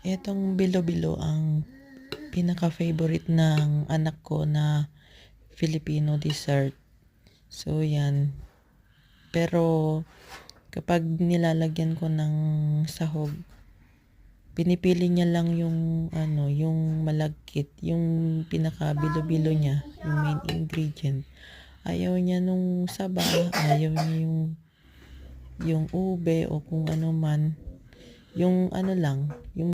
Etong bilo-bilo ang pinaka-favorite ng anak ko na Filipino dessert. So, yan. Pero, kapag nilalagyan ko ng sahog, pinipili niya lang yung yung malagkit, yung pinaka-bilo-bilo niya, yung main ingredient. Ayaw niya nung saba, ayaw niya yung ube o kung ano man. Yung ano lang, yung